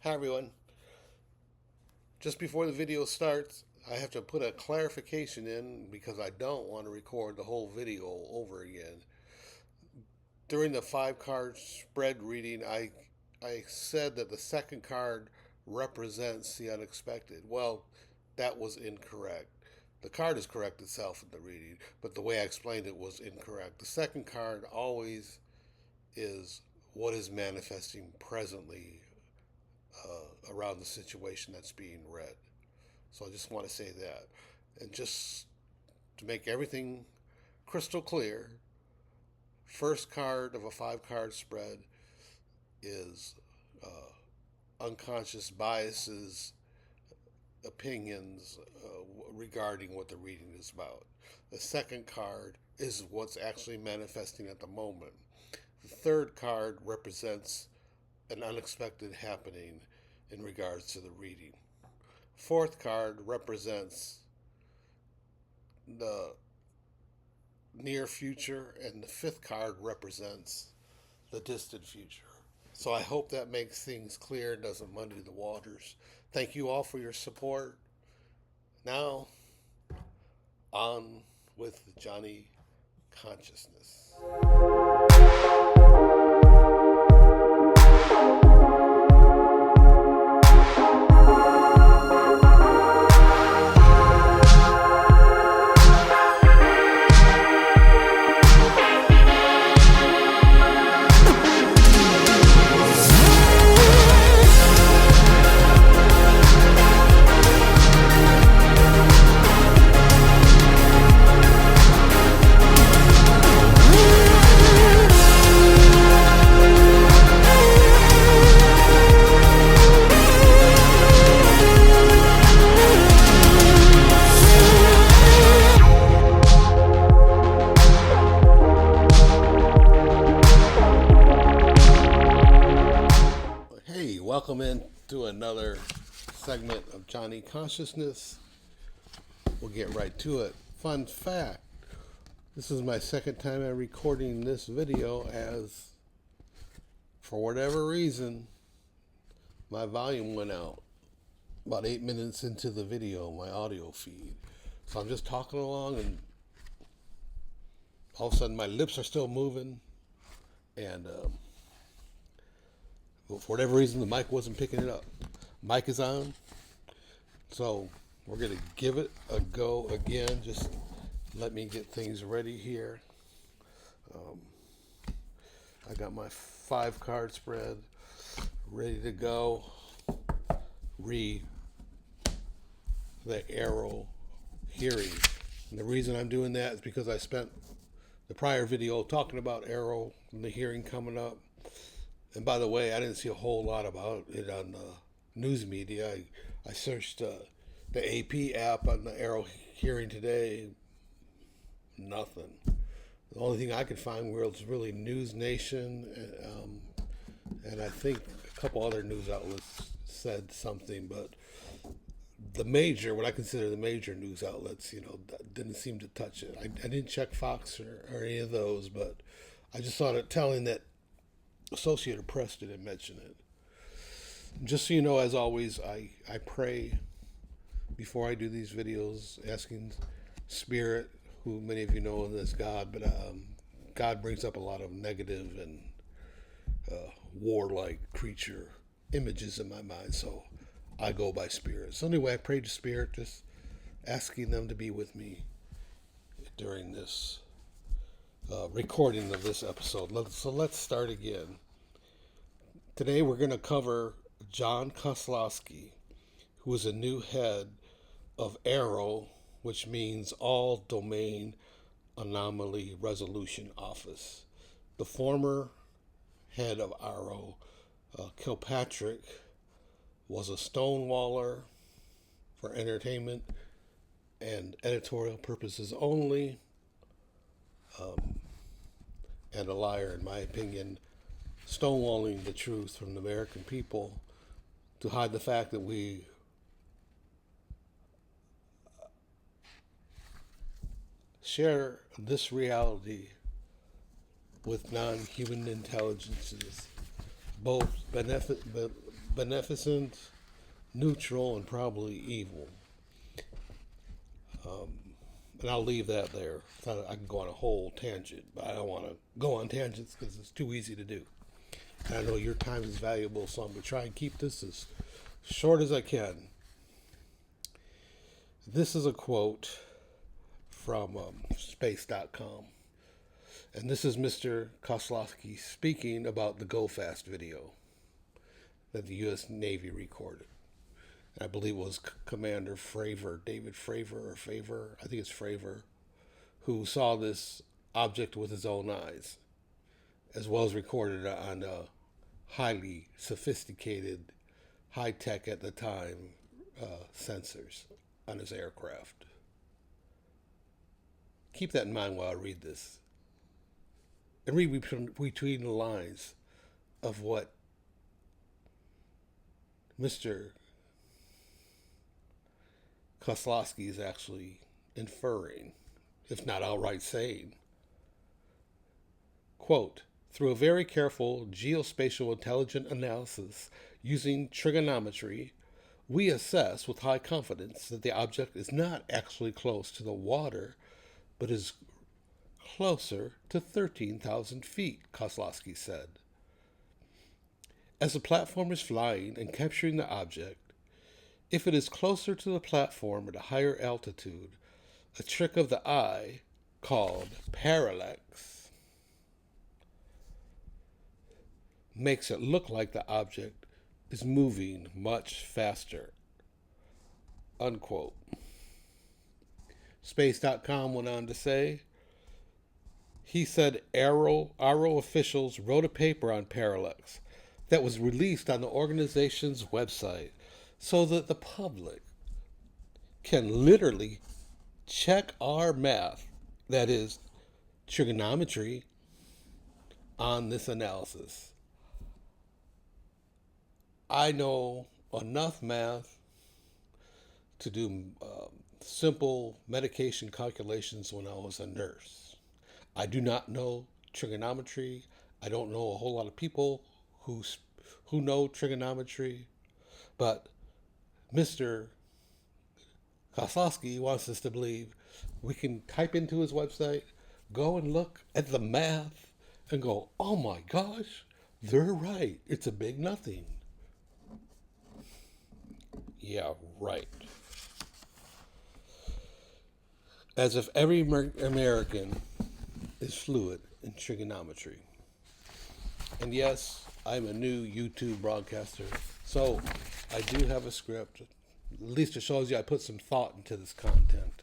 Hi everyone. Just before the video starts, I have to put a clarification in because I don't want to record the whole video over again. During the 5 card spread reading, I said that the second card represents the unexpected. Well, that was incorrect. The card is correct itself in the reading, but the way I explained it was incorrect. The second card always is what is manifesting presently around the situation that's being read. So I just want to say that. And just to make everything crystal clear, first card of a 5 card spread is unconscious biases, opinions regarding what the reading is about. The second card is what's actually manifesting at the moment. The third card represents an unexpected happening in regards to the reading. Fourth card represents the near future, and the fifth card represents the distant future. So I hope that makes things clear and doesn't muddy the waters. Thank you all for your support. Now, on with Johnny Consciousness. Hey, welcome into another segment of Johnny Consciousness. We'll get right to it. Fun fact, this is my second time I'm recording this video as, for whatever reason, my volume went out about 8 minutes into the video, my audio feed. So I'm just talking along and all of a sudden my lips are still moving and for whatever reason, the mic wasn't picking it up. Mic is on, so we're going to give it a go again. Just let me get things ready here. I got my 5 card spread ready to go. Read the AARO hearing. And the reason I'm doing that is because I spent the prior video talking about AARO and the hearing coming up. And by the way, I didn't see a whole lot about it on the news media. I searched the AP app on the AARO hearing today. Nothing. The only thing I could find was really News Nation, and I think a couple other news outlets said something, but what I consider the major news outlets, didn't seem to touch it. I didn't check Fox or any of those, but I just thought it telling that Associated Press didn't mention it. Just so you know, as always, I pray before I do these videos, asking Spirit, who many of you know as God, but God brings up a lot of negative and warlike creature images in my mind, so I go by Spirit. So anyway, I pray to Spirit, just asking them to be with me during this recording of this episode. So let's start again. Today we're going to cover John Kozlowski, who is a new head of AARO, which means All Domain Anomaly Resolution Office. The former head of AARO, Kilpatrick, was a stonewaller for entertainment and editorial purposes only, and a liar, in my opinion, stonewalling the truth from the American people to hide the fact that we share this reality with non-human intelligences, both beneficent, neutral, and probably evil. And I'll leave that there. I can go on a whole tangent, but I don't want to go on tangents because it's too easy to do. And I know your time is valuable, so I'm going to try and keep this as short as I can. This is a quote from space.com. And this is Mr. Kozlowski speaking about the Go Fast video that the U.S. Navy recorded. I believe it was Commander Fravor, David Fravor or Favor, I think it's Fravor, who saw this object with his own eyes, as well as recorded on highly sophisticated, high-tech at the time, sensors on his aircraft. Keep that in mind while I read this. And read between the lines of what Mr. Kozlowski is actually inferring, if not outright saying. Quote, through a very careful geospatial intelligent analysis using trigonometry, we assess with high confidence that the object is not actually close to the water, but is closer to 13,000 feet, Kozlowski said. As the platform is flying and capturing the object, if it is closer to the platform at a higher altitude, a trick of the eye called parallax makes it look like the object is moving much faster. Unquote. Space.com went on to say, he said AARO officials wrote a paper on parallax that was released on the organization's website so that the public can literally check our math, that is, trigonometry, on this analysis. I know enough math to do simple medication calculations when I was a nurse. I do not know trigonometry. I don't know a whole lot of people who know trigonometry, but Mr. Kozlowski wants us to believe we can type into his website, go and look at the math, and go, oh my gosh, they're right. It's a big nothing. Yeah, right. As if every American is fluent in trigonometry. And yes, I'm a new YouTube broadcaster, so I do have a script. At least it shows you I put some thought into this content.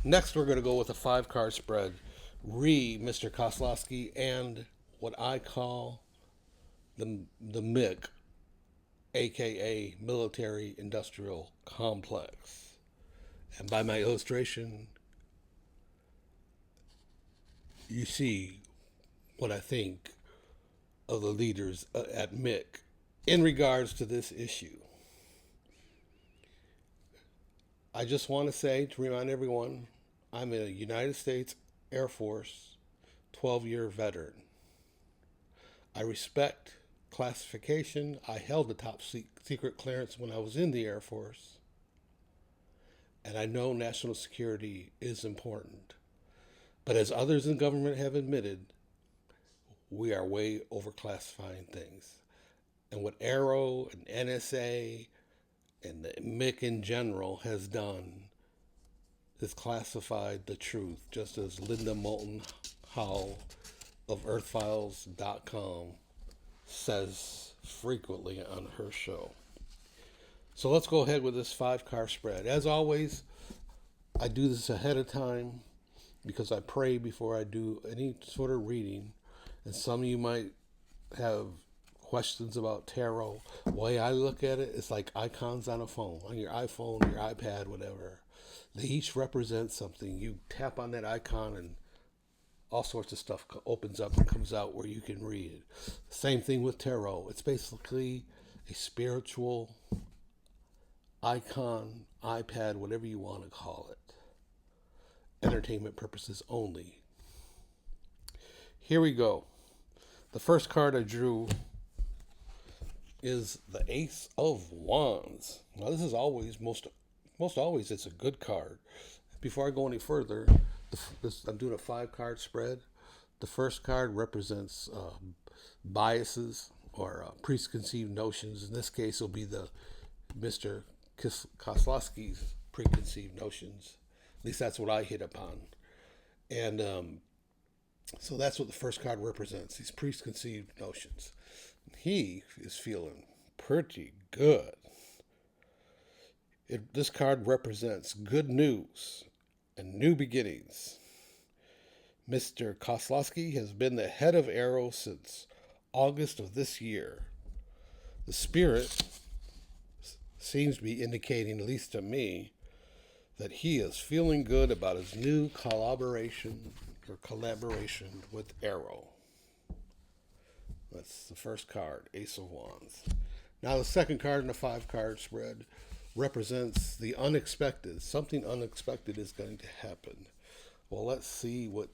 Next, we're going to go with a 5-card spread. Mr. Kozlowski and what I call the MIC, aka Military Industrial Complex. And by my illustration, you see what I think of the leaders at MIC in regards to this issue. I just want to say, to remind everyone, I'm a United States Air Force 12-year veteran. I respect classification. I held the top secret clearance when I was in the Air Force. And I know national security is important. But as others in government have admitted, we are way overclassifying things. And what AARO and NSA and the MIC in general has done is classified the truth, just as Linda Moulton Howe of earthfiles.com says frequently on her show. So let's go ahead with this 5-card spread. As always, I do this ahead of time because I pray before I do any sort of reading. And some of you might have questions about tarot. The way I look at it, it's like icons on a phone, on your iPhone, your iPad, whatever. They each represent something. You tap on that icon and all sorts of stuff opens up and comes out where you can read it. Same thing with tarot. It's basically a spiritual icon, iPad, whatever you want to call it. Entertainment purposes only. Here we go. The first card I drew is the Ace of Wands. Now this is always most always it's a good card. Before I go any further, I'm doing a 5 card spread. The first card represents biases or preconceived notions. In this case, it'll be the Mr. Koslowski's preconceived notions. At least that's what I hit upon. And so that's what the first card represents, these preconceived notions. He is feeling pretty good. This card represents good news and new beginnings. Mr. Koslowski has been the head of AARO since August of this year. The spirit seems to be indicating, at least to me, that he is feeling good about his new collaboration with AARO. That's the first card, Ace of Wands. Now the second card in the 5 card spread represents the unexpected. Something unexpected is going to happen. Well, let's see what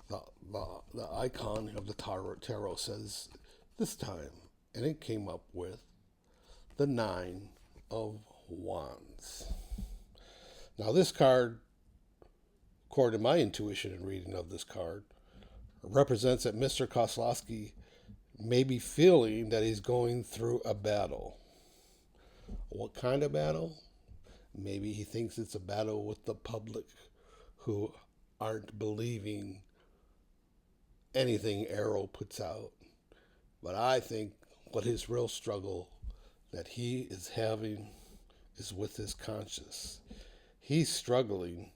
the icon of the tarot says this time. And it came up with the 9 of Wands. Now this card, according to my intuition and reading of this card, represents that Mr. Koslowski may be feeling that he's going through a battle. What kind of battle? Maybe he thinks it's a battle with the public who aren't believing anything AARO puts out. But I think what his real struggle that he is having is with his conscience. He's struggling.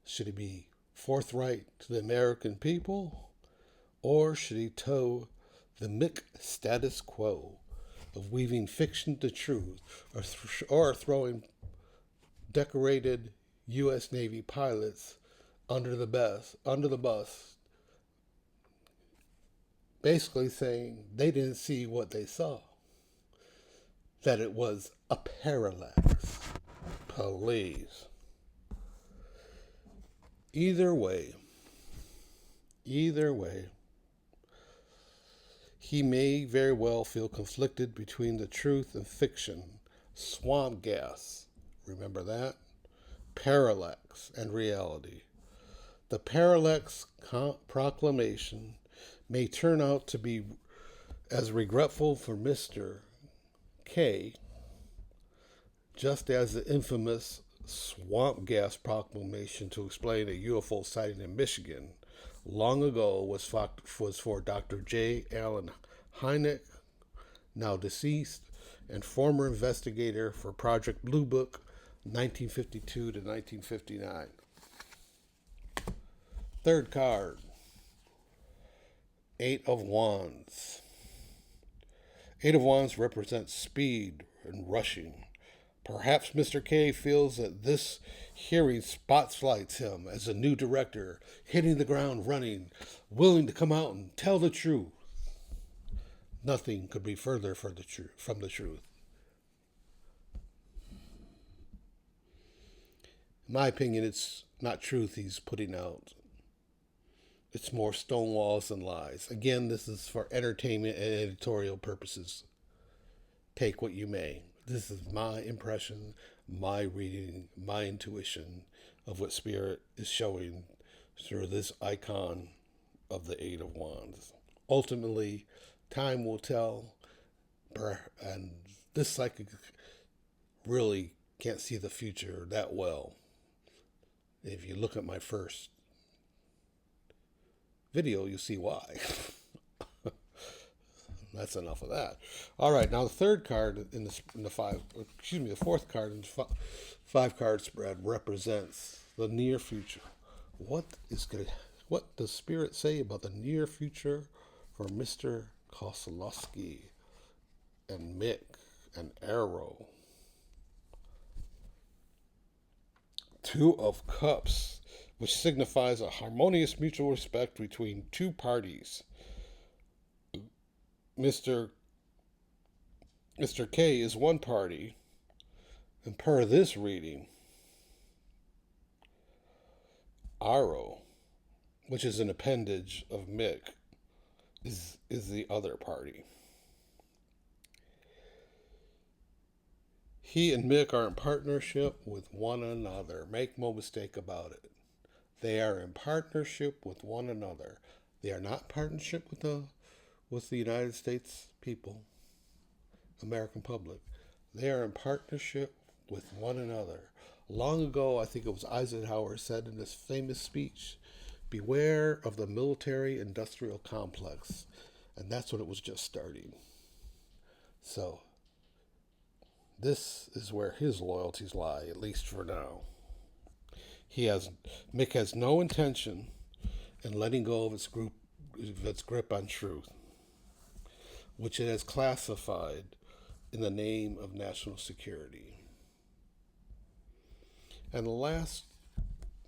Should he be forthright to the American people, or should he toe the Mick status quo of weaving fiction to truth, or throwing decorated U.S. Navy pilots under the bus, basically saying they didn't see what they saw, that it was a parallax. Please. Either way, he may very well feel conflicted between the truth and fiction, swamp gas, remember that? Parallax and reality. The parallax proclamation may turn out to be as regretful for Mr. K, just as the infamous swamp gas proclamation to explain a UFO sighting in Michigan long ago was for Dr. J. Allen Hynek, now deceased, and former investigator for Project Blue Book, 1952 to 1959. Third card, 8 of Wands. 8 of Wands represents speed and rushing. Perhaps Mr. K feels that this hearing spotlights him as a new director, hitting the ground running, willing to come out and tell the truth. Nothing could be further from the truth. In my opinion, it's not truth he's putting out. It's more stonewalls and lies. Again, this is for entertainment and editorial purposes. Take what you may. This is my impression, my reading, my intuition of what Spirit is showing through this icon of the 8 of Wands. Ultimately, time will tell, and this psychic really can't see the future that well. If you look at my first video, you'll see why. That's enough of that. All right, now the third card the fourth card in the 5 card spread represents the near future. What does Spirit say about the near future for Mr. Koslowski and Mick and AARO? 2 of Cups, which signifies a harmonious mutual respect between 2 parties. Mr. K is one party, and per this reading, AARO, which is an appendage of Mick, is the other party. He and Mick are in partnership with one another. Make no mistake about it. They are in partnership with one another. They are not in partnership with the United States people, American public. They are in partnership with one another. Long ago, I think it was Eisenhower said in this famous speech, beware of the military industrial complex. And that's when it was just starting. So, this is where his loyalties lie, at least for now. Mick has no intention in letting go of its grip on truth, which it has classified in the name of national security. And the last,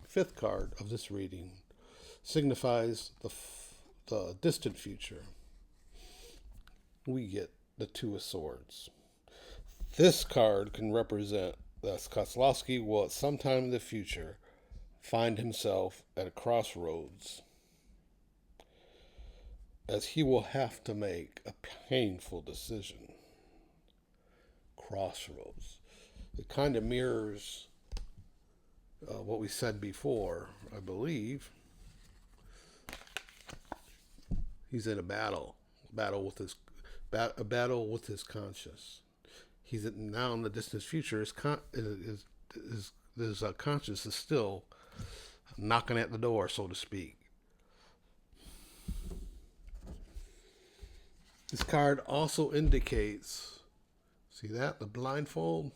fifth card of this reading signifies the distant future. We get the Two of Swords. This card can represent that Kozlowski will at some time in the future find himself at a crossroads, as he will have to make a painful decision. Crossroads. It kind of mirrors what we said before, I believe. He's in a battle with his conscience. He's now in the distant future. His conscience is still knocking at the door, so to speak. This card also indicates, see that, the blindfold?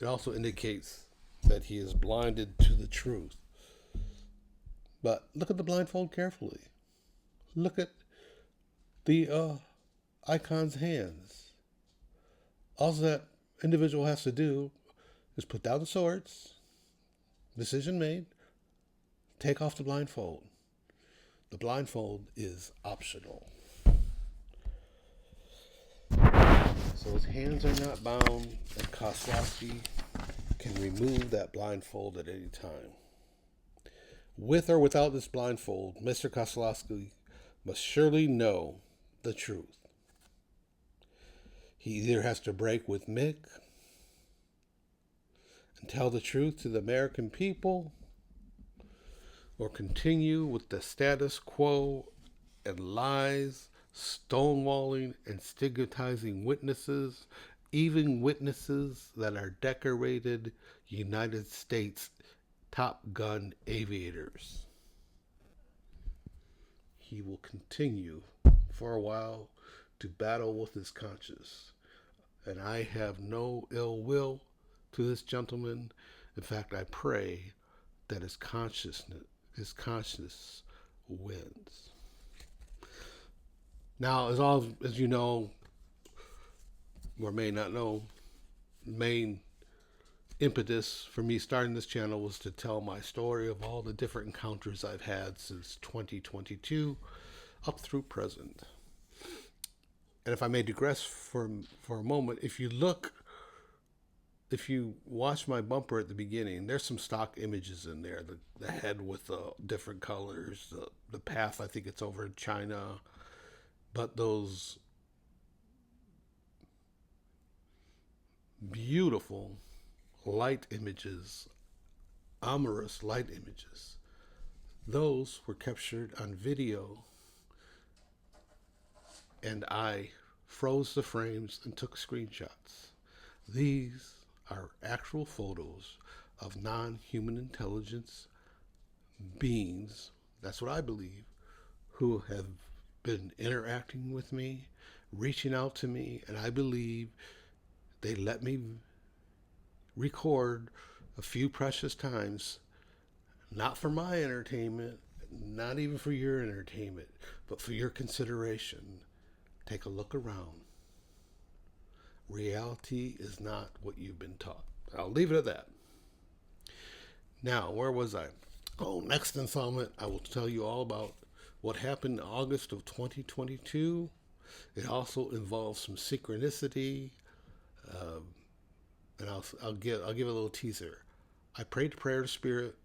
It also indicates that he is blinded to the truth. But look at the blindfold carefully. Look at the icon's hands. All that individual has to do is put down the swords, decision made, take off the blindfold. The blindfold is optional. So his hands are not bound, and Kozlowski can remove that blindfold at any time. With or without this blindfold, Mr. Kozlowski must surely know the truth. He either has to break with Mick and tell the truth to the American people, or continue with the status quo and lies, stonewalling and stigmatizing witnesses, even witnesses that are decorated United States Top Gun aviators. He will continue for a while to battle with his conscience. And I have no ill will to this gentleman. In fact, I pray that his conscience wins. Now, as you know, or may not know, main impetus for me starting this channel was to tell my story of all the different encounters I've had since 2022 up through present. And if I may digress for a moment, if you watch my bumper at the beginning, there's some stock images in there. The head with the different colors, the path, I think it's over China, but those beautiful light images, amorous light images, those were captured on video, and I froze the frames and took screenshots. These are actual photos of non-human intelligence beings, that's what I believe, who have been interacting with me, reaching out to me, and I believe they let me record a few precious times, not for my entertainment, not even for your entertainment, but for your consideration. Take a look around. Reality is not what you've been taught. I'll leave it at that. Now, where was I? Oh, next installment, I will tell you all about what happened in August of 2022. It also involves some synchronicity, and I'll give a little teaser. I prayed a prayer to Spirit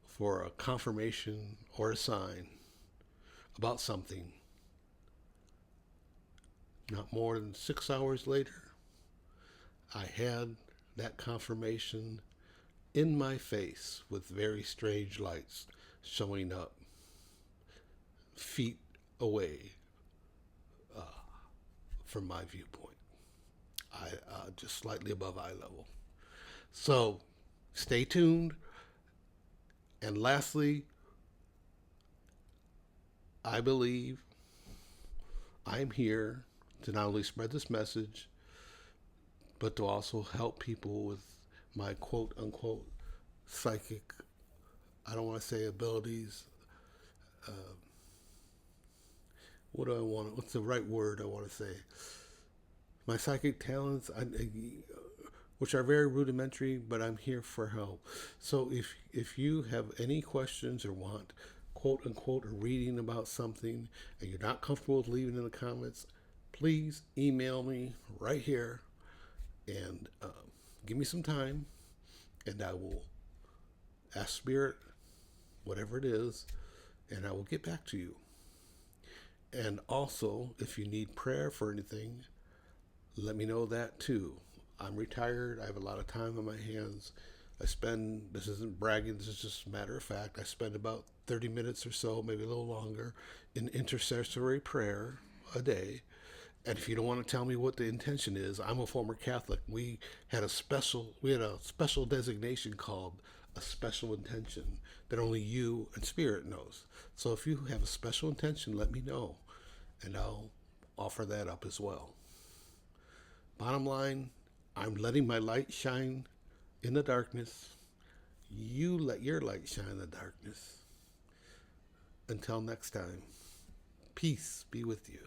for a confirmation or a sign about something. Not more than 6 hours later, I had that confirmation in my face with very strange lights showing up feet away from my viewpoint. Just slightly above eye level. So stay tuned. And lastly, I believe I'm here to not only spread this message, but to also help people with my quote unquote psychic, I don't want to say abilities. What do I want? What's the right word I want to say? My psychic talents, which are very rudimentary, but I'm here for help. So if you have any questions or want quote unquote a reading about something and you're not comfortable with leaving in the comments, please email me right here and give me some time, and I will ask Spirit whatever it is, and I will get back to you. And also, if you need prayer for anything, let me know that too. I'm retired. I have a lot of time on my hands. This isn't bragging, this is just a matter of fact, I spend about 30 minutes or so, maybe a little longer, in intercessory prayer a day. And if you don't want to tell me what the intention is, I'm a former Catholic. We had a special designation called a special intention that only you and Spirit knows. So if you have a special intention, let me know, and I'll offer that up as well. Bottom line, I'm letting my light shine in the darkness. You let your light shine in the darkness. Until next time, peace be with you.